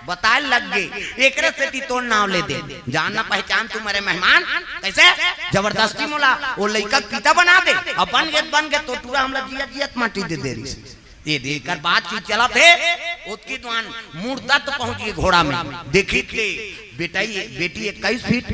बताए लग गए एक से ती तोड़ नाव ले दे जानना पहचान तू मेरे मेहमान कैसे जबरदस्ती मोला वो लड़का पिता बना दे अब बन गए तो पूरा हमला जिया जियत माटी दे दे ये देखकर बातचीत चला थे उसकी दुआन मूर्ता तो पहुंच गई घोड़ा में देखी थे बेटी 21 फीट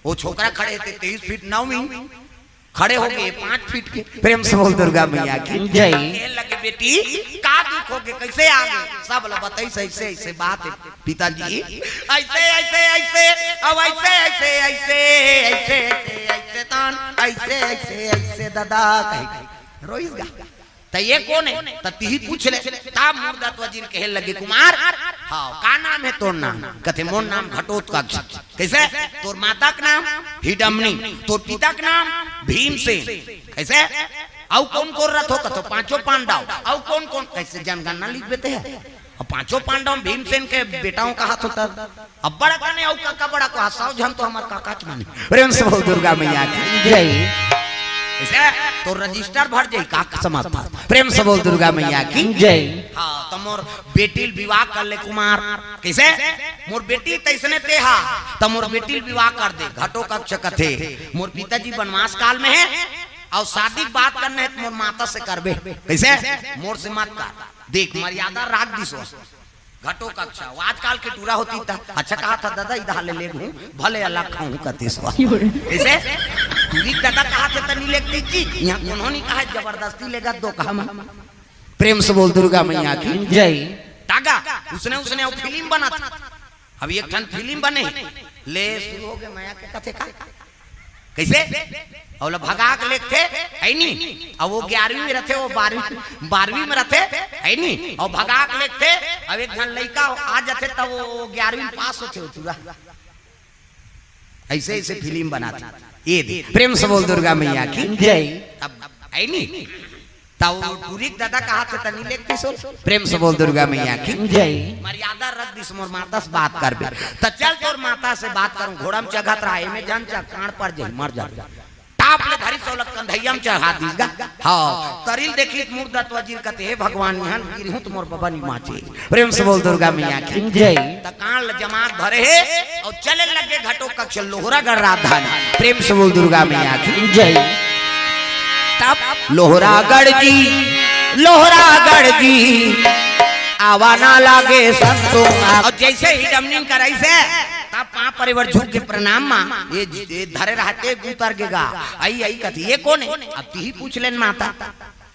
वो छोकरा खड़े थे 23 फीट 9 इंच खड़े हो गए 5 फीट के। प्रेम से बोल दुर्गा मैया की जय। लगे बेटी का दुख हो गए कैसे आ गए सब लोग बताई ऐसे ऐसे बात है पिताजी ऐसे ऐसे ऐसे अब ऐसे ऐसे ऐसे ऐसे ऐसे तान ऐसे ऐसे ऐसे दादा कह रोइस गा तो ये कौन है तती पूछ ले तब मुर्दत वजीर कहे लगे कुमार हाँ का नाम है तोर नाम कथे मोर नाम घटोत्कच कैसे तोर माता का नाम हिडमनी तोर पिता का नाम भीमसेन कैसे औ कौन कौन रथ हो कथो पांचों पांडव औ कौन कौन कैसे जनगणना लिख देते हैं और पांचों पांडव भीमसेन के बेटाओं का हाथ होता अब बड़ा का नहीं औ काका बड़ा को हाथ जन तो हमारे काका माने। प्रेम से बोल दुर्गा मैया की जय। तो रजिस्टर भर जाये का समाज था। प्रेम से बोल दुर्गा मैया की जय। हाँ तो मोर बेटी विवाह कर ले कुमार कैसे मोर बेटी तैसने ते हा तो मोर बेटी विवाह कर दे घटो कक्ष कथे मोर पिताजी वनवास काल में है और शादी बात करने है तो मोर माता से करबे कैसे मोर से मत कर देख मर्यादा राख दिसो घटो कक्षा आजकल के टूरा होती था अच्छा कहा था दादा इधर ले हूँ भले अलग खाऊं करते ऐसे टूरी दादा कहा था तनी लेती चीज यहाँ उन्होंने कहा जबरदस्ती लेगा दो कहा प्रेम से बोल दुर्गा मैया की जय। टागा उसने फिल्म बना था अब एक ठन फिल्म बने ले शुरू हो गए माया के कथे का कैसे और भगा के लेते है नहीं और वो 11वीं में रहते वो 12वीं में रहते है नहीं और भगा के लेते अब एक जन लड़का आ जाते तब वो 11वीं पास होते पूरा ऐसे ऐसे फिल्म बनाते ये प्रेम से बोल दुर्गा मैया की जय। अब है नहीं तब पूरी दादा कहा थे तनी लेते सो प्रेम से बोल दुर्गा मैया की जय। मर्यादा रख दिस मोर माता से बात कर बे तो चल तोर माता से बात करूं घोड़ा में चढ़त रहा है में जन कान पर जाई मर जा टाप ले धरी सोलक कंधैया में चढ़ा दीसगा हां तरिल देखी मुर्दत वजीर कहते हे भगवान यहां गिरहूं तो मोर बाबा नी माचे। प्रेम से बोल दुर्गा मैया की जय। त कान जमात भरे है और चले लगे घटो कक्ष लोहरागढ़ राजधानी। प्रेम से बोल दुर्गा मैया की जय। तब लोहरागढ़ जी आवाना लागे संतों और जैसे ही डमनी कराई से तब पांव परिवर झुक के प्रणाम मां ये धरे रहते उतर गेगा आई कथी ये कौन है अब ती पूछ लेन माता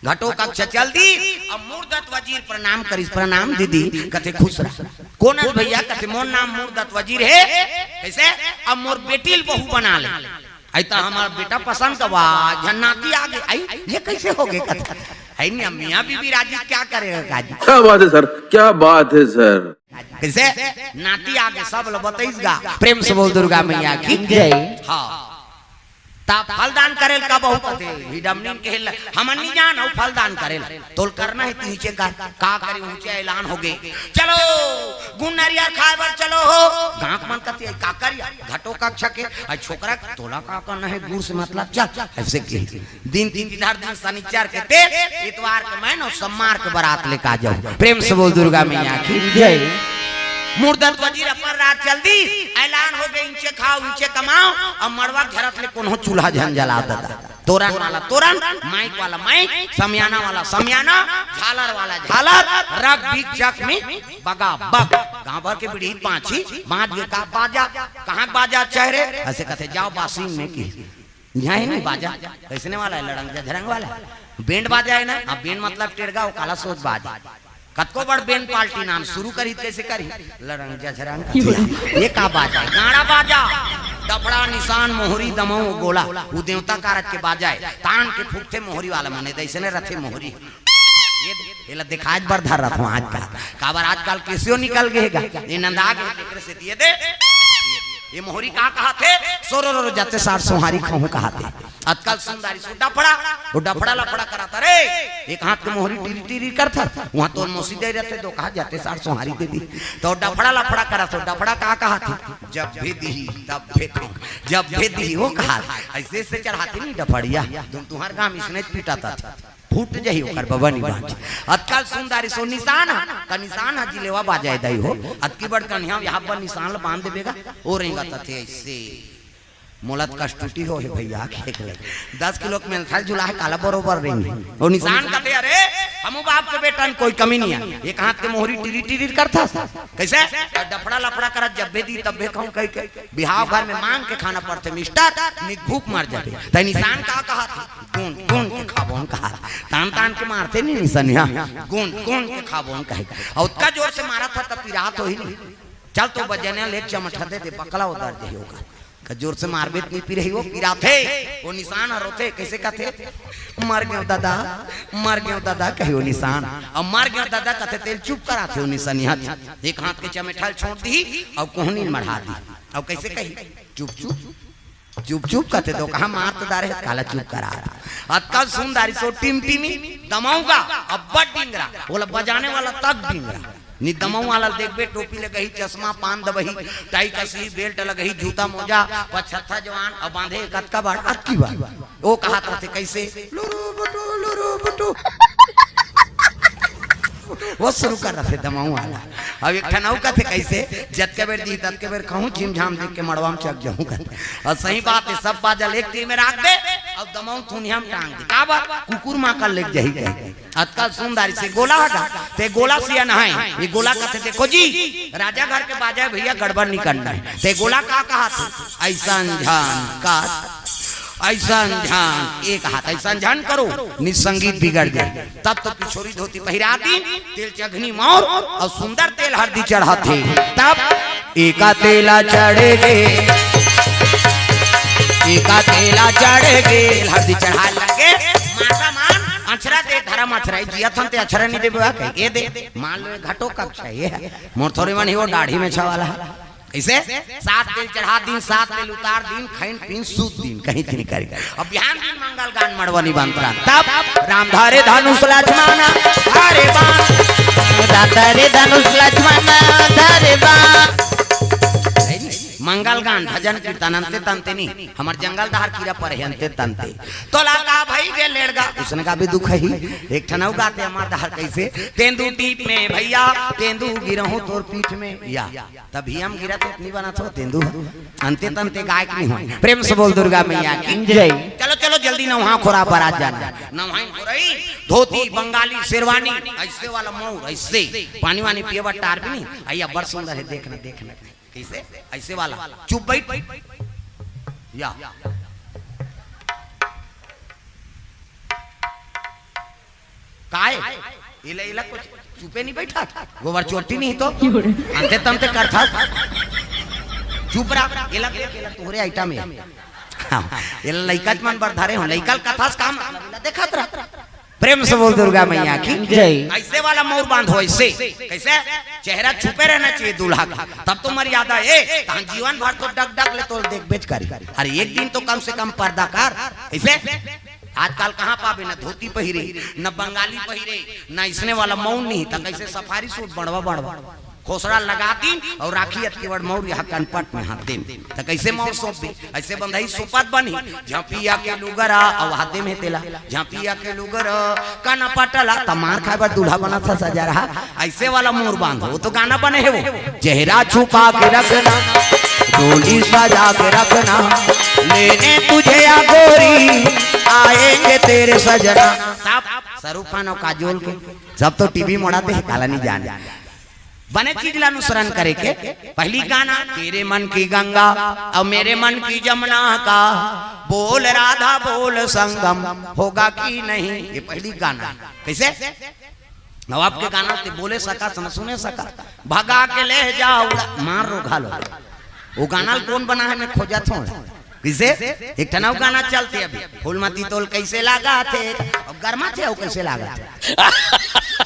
घटो कक्ष चल दी अब मुर्दत वजीर प्रणाम करिस प्रणाम दीदी कथे खुश रह कौन है भैया कथे मोर नाम मुर्दत वजीर है कैसे अब मोर बेटी बहू बना ले ऐसा हमारा बेटा पसंद कबा जन्नाती आ गए आई ये कैसे हो गए कथा है नहीं मियां बीबी राजी क्या करेगा काजी क्या बात है सर क्या बात है सर कैसे नाती आ गए सब लोग बताइएगा। प्रेम से बोल दुर्गा मैया की जय। हाँ ता फलदान करेल का बहुत कथे हिडमनी के हमन नहीं जान हो फलदान करेल तोल करना है नीचे का करे ऊंचे ऐलान हो गए चलो गुन्नरिया खाबर चलो हो गांक मन कथी का करिया घटो कक्षा के छोकरा तोला का करना है गुड़ से मतलब चल ऐसे के दिन इधर दिन शनिचर के ते इतवार के मैं और सोमवार के बारात लेके आ जाओ। प्रेम से बोल दुर्गा मैया की जय। मुर्दत वजीर अपन रात चल दी ऐलान हो गए ऊंचे खाओ ऊंचे कमाओ और मड़वा घेरत ले कोनो चूल्हा झन जला देता तोरण वाला तोरण माइक वाला माइक समियाना वाला समियाना झालर वाला झालर रग बीच चक में बगा बग गांव भर के बीड़ी पांची बाज का बाजा कहां बाजा चेहरे ऐसे कहते जाओ बासी में की यहाँ ही नहीं बाजा कैसने वाला है लड़ंग झरंग वाला बैंड बाजा है ना अब बैंड मतलब टेरगा वो काला सोच बाजा कतको बड़ बेन पार्टी नाम शुरू करी कैसे करी लड़ंग झरंग ये का बाजा गाड़ा बाजा डफड़ा निशान मोहरी दमो गोला वो देवता कारत के बाजा है तान के फूकते मोहरी वाला माने ऐसे ने रथे मोहरी ये दिखाज बर धर रथ आज का काबर आजकल कैसे निकल गएगा ये नंदा के से दिए दे ये मोहरी कहा थे सोरो जाते सार सोहारी खाऊं कहा थे आजकल सुंदरी सुडा पड़ा वो डफड़ा लफड़ा कराता रे एक हाथ के मोहरी टीरी टीरी करता वहां तो मोसी दे रहते दो कहा जाते सार सोहारी दे दी तो डफड़ा लफड़ा करा तो डफड़ा कहा थी जब भी दी तब भी जब भी दी वो कहा ऐसे से चढ़ाती नहीं डफड़िया तुम तुम्हारे गांव इसने पीटाता था फूट जही ओकर बबनी बाज अतकाल सुंदरी सो निशान का निशान है जिलेवा बाजाए दई हो अतकी बड़ कन्या यहाँ पर निशान बांध देवेगा और रहेगा तथे ऐसे मोलत कष्टुटी हो है भैया खेक ले 10 किलो के मेलथाल झुला है काला बरोबर रहेंगे और निशान कहते अरे हम बाप के बेटा कोई कमी नहीं है एक हाथ के मोहरी टिरी टिरी करता कैसे डफड़ा लफड़ा कर जब दी तब कहूं कह बिहाव घर में मांग के खाना पड़ते मिस्टर निक भूख मर जाते त निशान का कहा था कौन कौन के खाबोन कहा तान तान के मारते नहीं निशानिया कौन कौन के खाबोन कहे और उसका जोर से मारा था तब पिरात हो ही नहीं चल तो बजने ले चमटा दे पकड़ा उतार दे होगा जोर से मारबेत नहीं पी रही वो पिरा थे वो निशान रोते कैसे कहते मर गयो दादा कहे वो निशान अब मर गयो दादा कहते तेल चुप कराते हो निशान यहाँ एक हाथ के चमेठाल छोड़ दी और कोहनी मढ़ा दी अब कैसे कही चुप चुप चुप चुप कहते तो कहा मार तो दारे काला चुप करा रहा अतकाल सुंदरी सो टिम टिमी दमाऊंगा अब बड़ डिंगरा बोला बजाने वाला तक डिंगरा नी दमाऊ वाला देखबे टोपी लगही चश्मा पान दबही टाई कसी बेल्ट लगही जूता मोजा पछत्था जवान अब बांधे कतका बाड़ अक्की बाड़ वो कहा थे कैसे लुरु बटू वो शुरू कर रहे थे दमाऊ वाला अब एक ठनाऊ का थे कैसे जत के बेर दी तत के बेर कहूं झिम झाम देख के मड़वा में चक जाऊं और सही बात है सब बाजल एक तीर में राख दे अब दमाऊ थुनिया में टांग दे का बात कुकुर मां का लेक जाही गए अतकाल सुंदरी से गोला हटा ते गोला सिया नहाए ये गोला कहते देखो जी राजा घर के बाजा भैया गड़बड़ नहीं करना है ते गोला का कहा था ऐसा ध्यान का ऐसा ध्यान एक हाथ ऐसा ध्यान करो निसंगीत बिगड़ जाए तब तो किशोरी धोती पहिराती तेल चघनी मोर और सुंदर तेल हल्दी चढ़ाते तब एका तेला चढ़ेगे एका तेला चढ़ेगे हल्दी चढ़ा लगे माता मान अछरा दे धर्म अछरा जिया थन ते अछरा नहीं देबे का ये दे मान लो घटो कब चाहिए मोर थोड़ी मन हो दाढ़ी में छवाला कैसे 7 तेल चढ़ा दिन 7 तेल उतार दिन खैन पीन सूत दिन कहीं थी कर अब बिहान दिन मंगल गान मड़वनी बंतरा तब राम धारे धनुष लक्ष्मण धारे बाण धारे धनुष लक्ष्मण धारे बाण मंगल गान भजन कीर्तन अंते तंते नहीं हमार जंगल दहार कीड़ा पर है अंते तंते तो लागा भाई गे लेड़गा उसने का भी दुख ही एक ठनऊ गाते हमार दहार कैसे तेंदू टीप में भैया तेंदू गिरहूं तोर पीठ में या तभी हम गिरा तो नहीं बना था तेंदू अंते तंते गायक नहीं हो प्रेम से बोल दुर्गा मैया की जय चलो चलो जल्दी नवहा खोरा पर आ जाना नवहाई खोरई धोती बंगाली शेरवानी ऐसे वाला मोर ऐसे पानी वानी पिएवा टार भी नहीं आइया बड़ सुंदर है देखना देखना कैसे ऐसे वाला चुप बैठ या काय इले इला कुछ चुपे नहीं बैठा गोबर चोटी नहीं तो अंते तंते करता चुप रहा इला तोहरे आइटम है इला लइका मन बर धारे हो लइका कथास काम देखत रहा प्रेम से बोल दुर्गा मैया की जय ऐसे वाला मोर बांधो ऐसे कैसे चेहरा छुपे रहना चाहिए दूल्हा का तब तो मर्यादा है जीवन भर तो डग डग ले तो देख बेच करी अरे एक दिन तो कम से कम पर्दा कर ऐसे आजकल कहाँ पावे न धोती पहिरे न बंगाली पहिरे न इसने वाला मौन नहीं था कैसे सफारी सूट बढ़वा बढ़वा खोसड़ा लगाती और राखी अतकेवड़ मोर यहाँ कनपट में हाथ दे तो कैसे मोर सौंप दे ऐसे बंधाई सोपत बनी झांपिया के लुगरा और हाथे में तेला झांपिया के लुगर कनपटला तमार खाबर दूल्हा बना था सजा रहा ऐसे वाला मोर बांधो वो तो गाना बने है वो चेहरा छुपा के रखना डोली सजा के रखना लेने तुझे या गोरी आएंगे तेरे सजना सब सरूफान और काजोल के सब तो टीवी मोड़ाते हैं काला नहीं जान बने चीज ला अनुसरण करे के पहली गाना तेरे मन की गंगा और मेरे मन की जमुना का बोल राधा बोल संगम होगा कि नहीं ये पहली गाना कैसे नवाब के गाना ते बोले सका न सुने सका भगा के ले जाओ मार रो घालो वो गाना कौन बना है मैं खोजा थोड़ किसे एक ठनाव गाना चलते अभी फूलमती तोल कैसे लागा थे और गर्मा थे कैसे लागा थे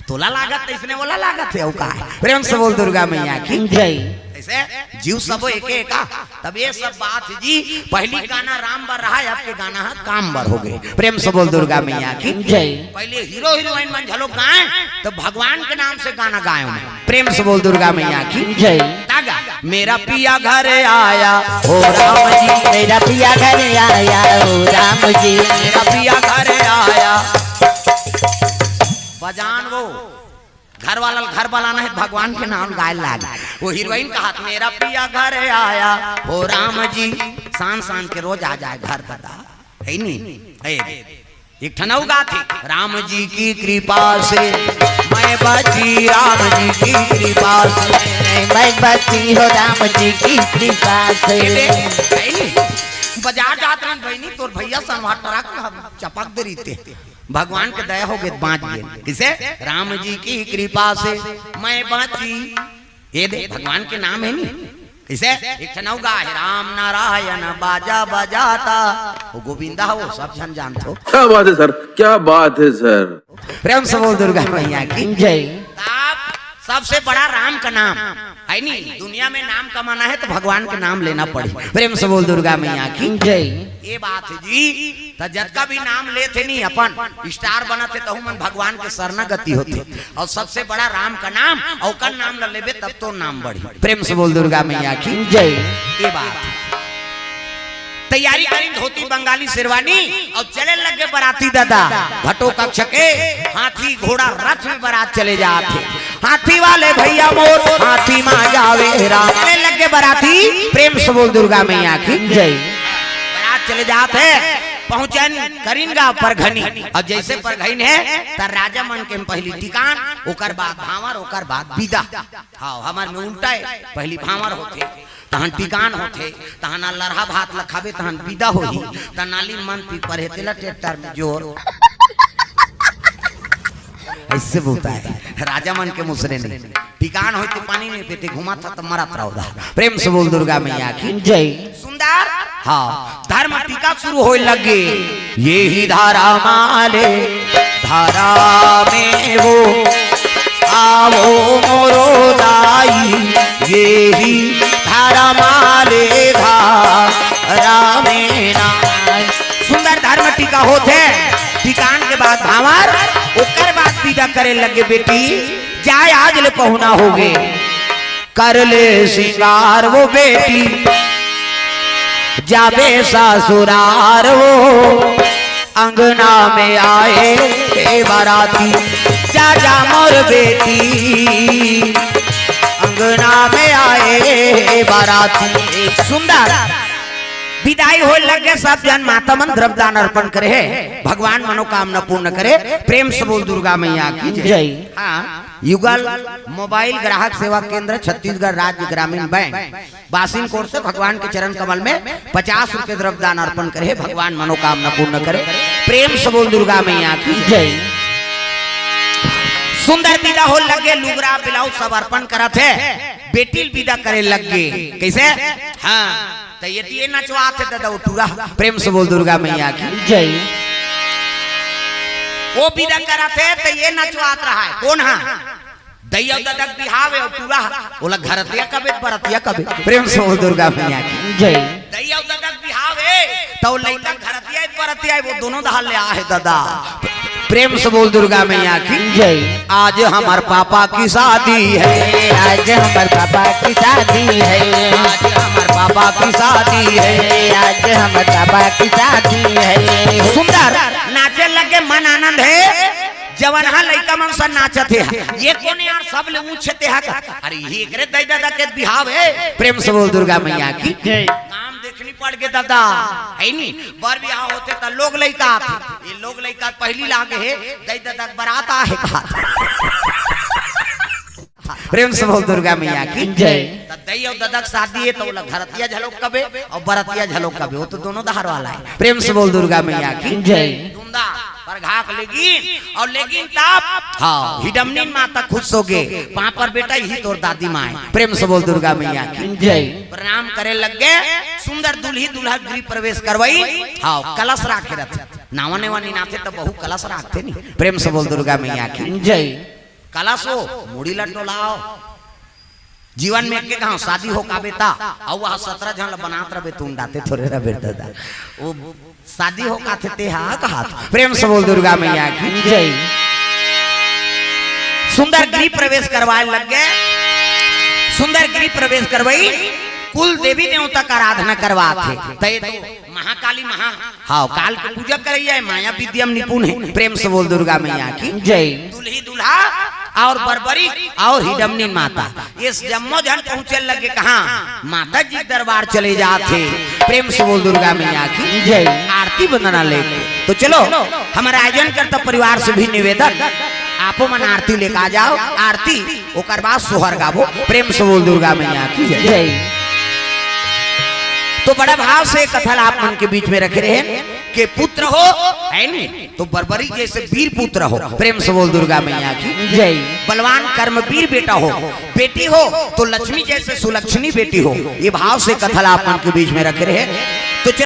तोला लागत इसने बोला लागत है का प्रेम से बोल दुर्गा मैया की जय कैसे जीव सब एके एका। तब ये सब बात जी पहली गाना राम बर रहा है, आपके गाना है काम बर हो गए। प्रेम से बोल दुर्गा मैया की जय। पहले हीरो हीरोइन मन झलोक गाए तो भगवान के नाम से गाना गाए मैं। प्रेम से बोल दुर्गा मैया की जय। तागा मेरा पिया घर आया हो राम जी, मेरा पिया घर आया हो राम जी, मेरा पिया घर आया। बजान वो घर वाला नहीं, भगवान के नाम गाय लाग। वो हीरोइन का हाथ मेरा पिया घर आया हो राम जी, शान शान के रोज आ जाए घर दादा है नहीं। एक ठनऊ गा थी राम जी की कृपा से मैं बची, राम जी की कृपा से मैं बची हो राम जी की कृपा से। बाजार जात रही बहनी तोर भैया सनवा ट्रक चपक दे रही थे, भगवान के दया हो गए बाँच गए। किसे राम जी की कृपा से मैं बची। ये दे भगवान के नाम है नहीं। किसे एक ठनऊ गा है राम नारायण बाजा बजाता, वो गोविंदा हो सब जन जानते हो। क्या बात है सर, क्या बात है सर। प्रेम से बोल दुर्गा मैया की जय। सबसे बड़ा राम का नाम है नहीं। दुनिया में नाम कमाना है तो भगवान के नाम लेना पड़े। प्रेम से बोल दुर्गा मैया की जय। ये बात है जी। तो जब का भी नाम लेते नहीं अपन स्टार बनते तो मन भगवान के शरणागति होते, और सबसे बड़ा राम का नाम और का नाम ल लेबे तब तो नाम बढ़ी। प्रेम से बोल दुर्गा मैया की जय। ये बात तैयारी करी धोती बंगाली शेरवानी और चले लगे बराती दादा भट्टो कक्ष के। हाथी घोड़ा रथ में बारात चले जाते, हाथी वाले भैया मोर हाथी माँ जावे राम। चले लगे बराती प्रेम से बोल दुर्गा मैया की जय। बारात चले जाते पहुंचन करीनगा परघनी, और जैसे परघनी है तर राजा मन के पहली टिकान, ओकर बाद भावर, ओकर बाद विदा। हाँ हमार में उल्टा है, पहली भावर होते तहन टिकान होते, तहन लरहा भात लखाबे तहन विदा होही, तनाली मन पी पर हेतेला ट्रैक्टर में जोर ऐसे बोलता है राजा मन के मुसरे नहीं। टिकान होते पानी में पेटे घुमा था तो मरा रहा। प्रेम से बोल दुर्गा मैया की जय। सुंदर हाँ धर्म टीका शुरू हो लगे। ये ही धारा माले धारा में वो आवो मोरो दाई, ये ही धारा माले धारा में नाई। सुंदर धर्म टीका होते, टिकान के बाद भावर, ओकर बाद विदा करे लगे बेटी जाए आज ले पहुना हो गए, कर ले सिंगार वो बेटी जाबे ससुरार। वो अंगना में आए बाराती जा जा मोर बेटी, अंगना में आए बाराती। सुंदर विदाई हो लगे सब जन माता मन द्रव्यदान अर्पण करे है, भगवान मनोकामना पूर्ण करे। प्रेम से बोल दुर्गा मैया की जय। हाँ युगल मोबाइल ग्राहक सेवा केंद्र छत्तीसगढ़ राज्य ग्रामीण बैंक बासिन कोट से भगवान के चरण कमल में 50 रुपए द्रव्यदान अर्पण करे, भगवान मनोकामना पूर्ण करे। प्रेम से बोल दुर्गा मैया की जय। सुंदर विदा हो लगे, लुगरा ब्लाउज सब अर्पण करत है, बेटी विदा करे लगे। कैसे हाँ तो ये नचवाते दादा उठूरा। प्रेम से बोल दुर्गा मैया की जय। वो विदा कराते तो ये नचवात रहा है कौन हा दैया ददक बिहावे उठूरा बोला घरतिया कबे बरतिया कबे। प्रेम से बोल दुर्गा मैया की जय। दैया ददक बिहावे तो लइका घरतिया बरतिया वो दोनों दहाल ले आ है दादा। प्रेम से बोल दुर्गा मैया की जय। आज हमार पापा की शादी है, आज हमार पापा की शादी है, आज हमार पापा की शादी है, आज हमार पापा की शादी है। सुंदर नाचे लगे मन आनंद है, जवन हा लइका मन सन नाचते है। ये कौन यार सब ले ऊंचते है का? अरे ये करे दाई दादा के बिहाव है। प्रेम से बोल दुर्गा मैया की जय। नाम देखनी पड़ के दादा है नी बर बिहाव होते त लोग लइका आते, ये लोग लइका पहली लागे है दाई दादा बारात आ है का। प्रेम से बोल दुर्गा मैया की जय। दई और ददक शादी है तो बोला घरतिया झलोक कबे और बरतिया झलोक कबे, वो तो दोनों दहार वाला है। प्रेम से बोल दुर्गा मैया की जय। दुंदा पर घाक लेगिन और लेगिन ताप हाँ हिडमनी माता खुश हो गए, वहां पर बेटा ही तोर दादी माँ है। प्रेम से बोल दुर्गा मैया की जय। प्रणाम करे लग गए, सुंदर दुल्ही दुल्हा गृह प्रवेश करवाई। हाँ कलश राखे रहते, नावने वानी नाथे तो बहु कलश राखते नहीं। प्रेम से बोल दुर्गा मैया की जय। कलश हो मुड़ी लटो लाओ जीवन में के कहा शादी हो का बेटा और वह 17 जन बनात रहे तुम डाते थोड़े रह बेटा दा वो शादी हो का थे हाँ कहा प्रेम से बोल दुर्गा मैया की जय। सुंदर गृह प्रवेश करवाए लग गए। सुंदर गृह प्रवेश करवाई कुल देवी देवता का आराधना करवाते थे तो महाकाली हाँ काल की पूजा करिए माया विद्यम निपुण है। प्रेम से बोल दुर्गा मैया की जय। दुल्ही दुल्हा और बरबरी और हिडमनी माता इस जम्मो जन पहुंचे लगे कहा माता जी दरबार चले जाते। प्रेम से बोल दुर्गा मैया की जय। आरती बंदना लेके तो चलो हमारा आयोजन करता परिवार से भी निवेदन आपो मन आरती लेकर आ जाओ। आरती ओकर बाद सोहर गावो। प्रेम से बोल दुर्गा मैया की जय। तो बड़ा भाव से कथन आप मन के बीच में रखे रहे कि पुत्र हो है नहीं तो बरबरी जैसे वीर पुत्र हो। प्रेम से बोल दुर्गा मैया की जय। बलवान कर्मवीर बेटा हो। बेटी हो तो लक्ष्मी जैसे सुलक्षणी बेटी हो। ये भाव से कथन आप मन के बीच में रखे रहे।